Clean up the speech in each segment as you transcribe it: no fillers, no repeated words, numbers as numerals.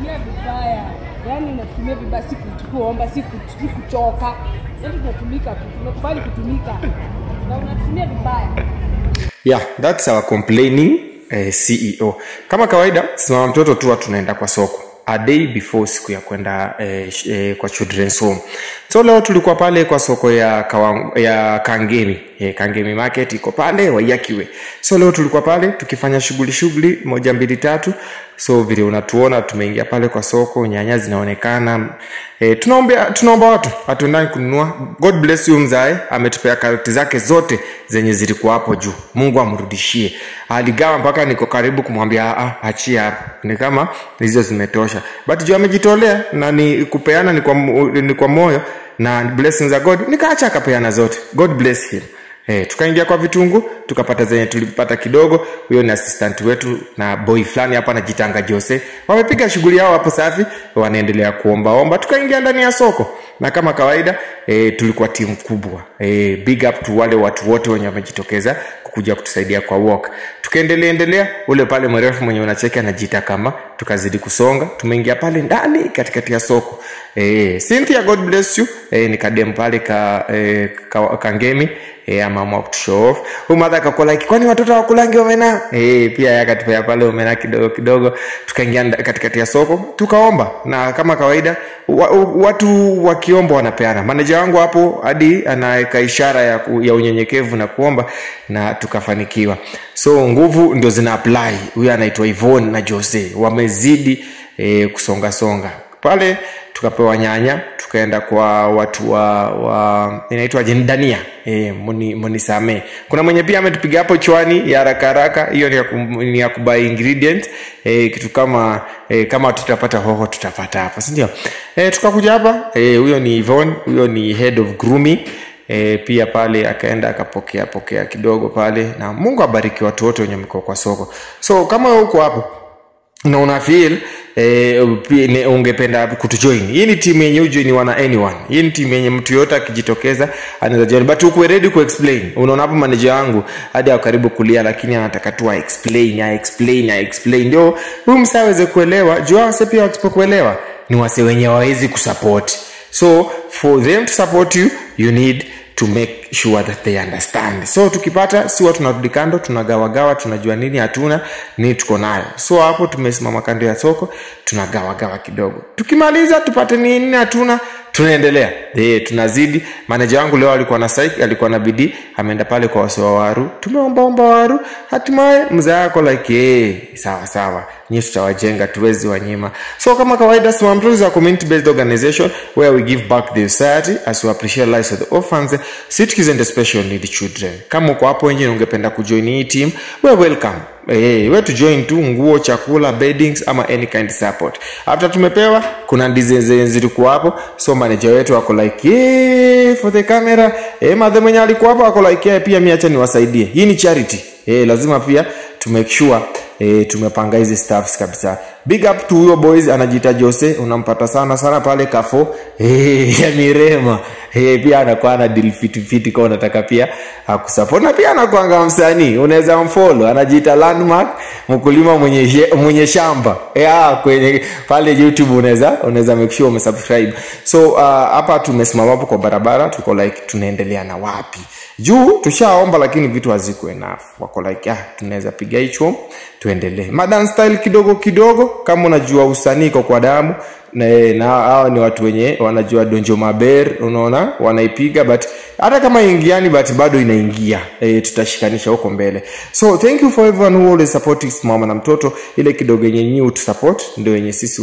unatumia vibaya. Yaani unatumia vibaya, si kuomba, si kuchoka. Yaani tunatumika, tunakubali kutumika. Na unatumia vibaya. Yeah, that's our complaining CEO. Kama kawaida, simama mtoto tu tunaenda kwa soko a day before siku ya kwenda kwa children's home. So leo tulikuwa pale kwa soko ya Kangemi. Kangemi market iko pale Wayakiwe. So leo tulikuwa pale tukifanya shughuli 1 2 3. So vile unatuona tumeingia pale kwa soko, nyanya zinaonekana. Tunaomba watu atuendani kununua. God bless you mzae, ametupea karoti zake zote zenye zilikuwa hapo juu. Mungu amrudishie. Aligawa mpaka niko karibu kumwambia achia hapo. Ni kama hizo zimetosha. But juu amejitolea na ni kupeana ni kwa moyo na blessings za God. Nikaacha akapeana zote. God bless him. Tukaingia kwa vitungu, tukapata zenye tulipata kidogo. Huyo ni assistant wetu na boy fulani hapa anajitanga Jose. Wamepiga shughuli yao hapo safi, wanaendelea kuomba. Tukaingia ndani ya soko. Na kama kawaida, tulikuwa timu kubwa. Big up to wale watu wote wenye wamejitokeza kukuja kutusaidia kwa walk. Tukaendelea ule pale mrefu mwenye unacheka anajiita kama, tukazidi kusonga. Tumeingia pale ndani katikati ya soko. Cynthia, God bless you. Nikadem pale Kangemi. Mama to show off. Mother akakola kwani watoto wakulangi omena? Pia yakatupea pale omena kidogo. Tukaingia katikati ya soko, tukaomba. Na kama kawaida watu wakiomba wanapeana. Manager wangu hapo hadi anaweka ishara ya unyenyekevu na kuomba na tukafanikiwa. So nguvu ndio zina apply. Huyu anaitwa Yvonne na Jose. Wamezidi kusonga. Pale tukapewa nyanya, tukaenda kwa watu wa inaitwa Jendania, Monisame. Kuna mwenye pia ametupiga hapo chwani ya haraka. Hiyo ni ya kubuy ingredient, kitu kama tutapata hoho tutapata hapa, si ndio? Tukakuja hapa, huyo ni Yvonne, huyo ni head of grooming. Pia pale akaenda akapokea kidogo pale, na Mungu abariki watu wote wenye mko kwa soko. So kama uko hapo na una feel ungependa kutujoin, hii ni team yenye ujoin wana anyone. Hii ni team yenye mtu yote akijitokeza anaweza join, but uko ready ku explain. Unaona hapo manager wangu hadi karibu kulia, lakini anataka tu explain ndio huyu msaweze kuelewa. Jua wase pia wasipokuelewa ni wase wenye hawezi kusupport. So for them to support you need to make sure that they understand. So tukipata si watu tunarudi kando, tunagawa, tunajua nini hatuna, nini tuko nayo. So hapo tumesimama kando ya soko, tunagawa kidogo. Tukimaliza tupate nini hatuna, tunaendelea. Tunazidi. Manager wangu leo alikuwa na psych, alikuwa na bidii, ameenda pale kwa wase wa waru. Tumeomba waru, hatimaye mzee yako sawa. Nyinyi tutawajenga, tuwezi wanyima. So kama kawaida, Simama Mtoto is a community based organization where we give back the society as we appreciate lives of the orphans, sick and special need children. Kama uko hapo nje ungependa kujoin hii team, we welcome. We to join tu, nguo, chakula, beddings ama any kind of support. After tumepewa kuna design zilikuwa hapo, so manager wetu wako for the camera. Madhe mwenye alikuwa hapo wako pia mimi acha niwasaidie. Hii ni charity. Lazima pia to make sure tumepanga hizi staffs kabisa. Big up to huyo boys anajiita Jose, unampata sana pale Kafo. Ya Mirema. Pia anakuwa na deal fit kwa unataka pia kusupport, na pia anakuanga msanii, unaweza mfollow, anajiita Landmark, mkulima mwenye shamba. Kwenye pale YouTube unaweza make sure umesubscribe. So hapa tumesimama hapo kwa barabara, tuko tunaendelea na wapi? Juu tushaomba lakini vitu haziko enough. Wako tunaweza piga hicho tuendelee. Modern style kidogo kama unajua usanii kwa damu, na hao ni watu wenye wanajua donjo maber, unaona wanaipiga, but hata kama ingiani but bado inaingia. Tutashikanisha huko mbele. So thank you for everyone who always supporting Mama na Mtoto. Ile kidogo yenye new to support ndio yenye sisi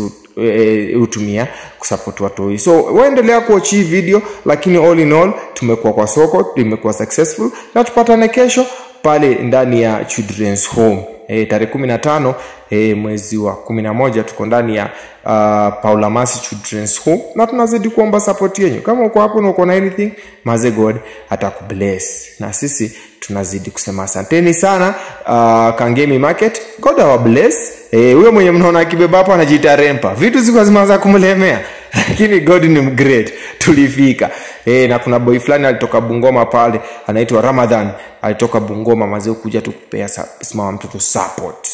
utumia kusupport watu hii. So waendelea kuwatch hii video, lakini all in all tumekuwa kwa soko, tumekuwa successful, na tupatane kesho pale ndani ya children's home. Tarehe 15 mwezi wa 11 tuko ndani ya Paula Masi Children's Home, na tunazidi kuomba support yenu. Kama uko hapo na uko na anything, maze God atakubless. Na sisi tunazidi kusema asanteni sana. Kangemi Market, God our bless. Huyo mwenye mnaona akibeba hapo anajiita Rempa. Vitu ziko zimeanza kumlemea. Lakini God ni great. Tulifika. Na kuna boy fulani alitoka Bungoma pale anaitwa Ramadhan, alitoka Bungoma mazee kuja tu kupea Simama Mtoto support.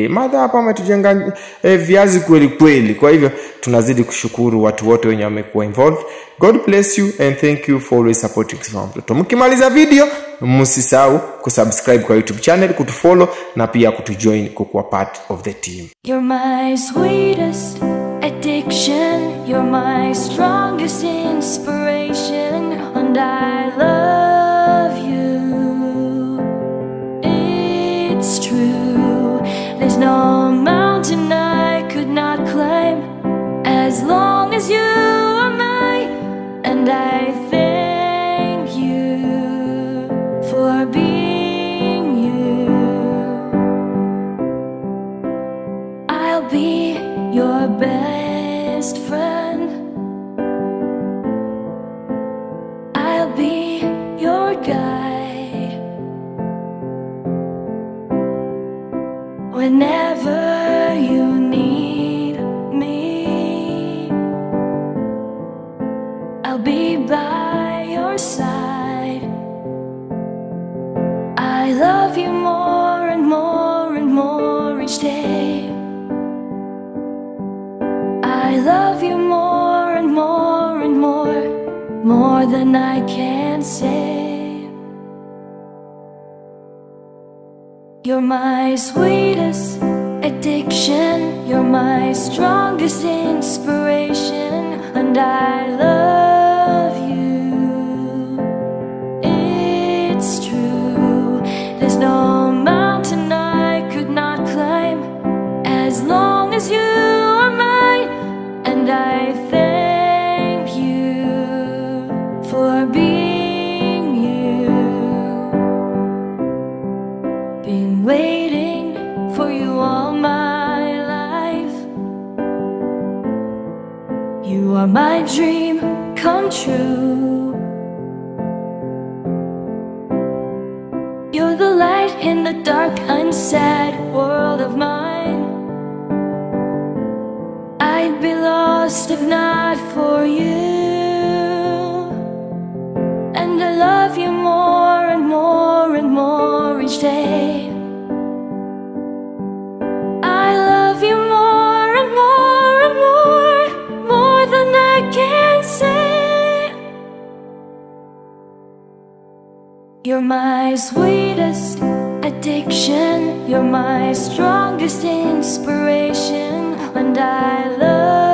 Madha hapa ametujenga viazi kweli kweli. Kwa hivyo tunazidi kushukuru watu wote wenye wamekuwa involved. God bless you and thank you for always supporting Simama Mtoto. Mkimaliza video msisahau kusubscribe kwa YouTube channel, kutufollow na pia kutujoin kuwa part of the team. You're my sweetest addiction, you're my strongest inspiration, and I love you. It's true, there's no mountain I could not climb as long as you are mine, and I thank you for being you. I'll be your best friend, I'll be your guide whenever you need me. I'll be by your side. I love you more and more and more each day. I love you more and more and more than I can say. You're my sweetest addiction, you're my strongest inspiration, and I love you. It's true, there's no mountain I could not climb as long as you are mine, and I thank you for being you. Been waiting for you all my life. You are my dream come true. You're the light in the dark, unsad world of mine. I'd be lost if not for you. And I love you more and more and more each day. I love you more and more and more than I can say. You're my sweetest addiction, you're my strongest inspiration, and I love